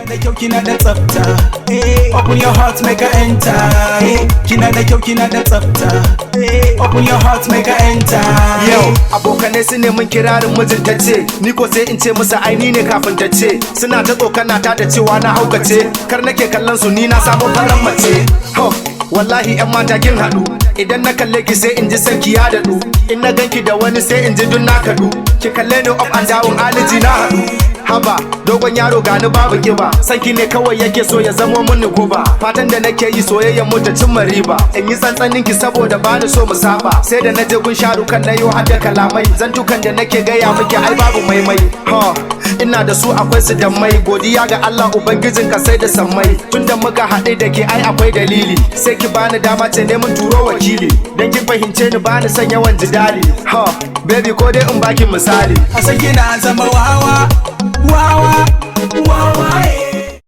da kyau kina da tsafta, open your heart make her enter. Kina da kyau kina da tsafta, open your heart make her enter. Yau abokanai su ne mun kirarin mijinta ce, ni ko sai in ce musu aini ne kafin ta ce. Suna ta tsokana ta da cewa na haukace, kar nake kallon su ni na samu faran mace. Wallahi yan mata kin haɗu, idan na kalle ki sai in ji sanki ya daɗu. In na ganki da wani sai in ji dun na kaɗu. Ki kalle ni up and down aliji na haɗu. Haba dogon yaro gani babu kiba, sanki ne kawai yake so ya zamo mini guba. Fatan da nake yi soyayyen mu ta cimma riba, in yi tsantsanin ki saboda bani so mu saba. Sai da na je gun sharukan na yo hadda kalamai, zantukan da nake gaya miki ai babu maimai. Ina da su akwai su da mai, godiya ga Allah ubangijin ka sai da sammai. Tunda muka haɗe da ke ai akwai dalili, sai ki bani dama ce ne mun turo wakili. Dan ki fahimce ni bani son yawan jidali. Baby ko dai in baki misali, a san kina zama wawa wawa wawa.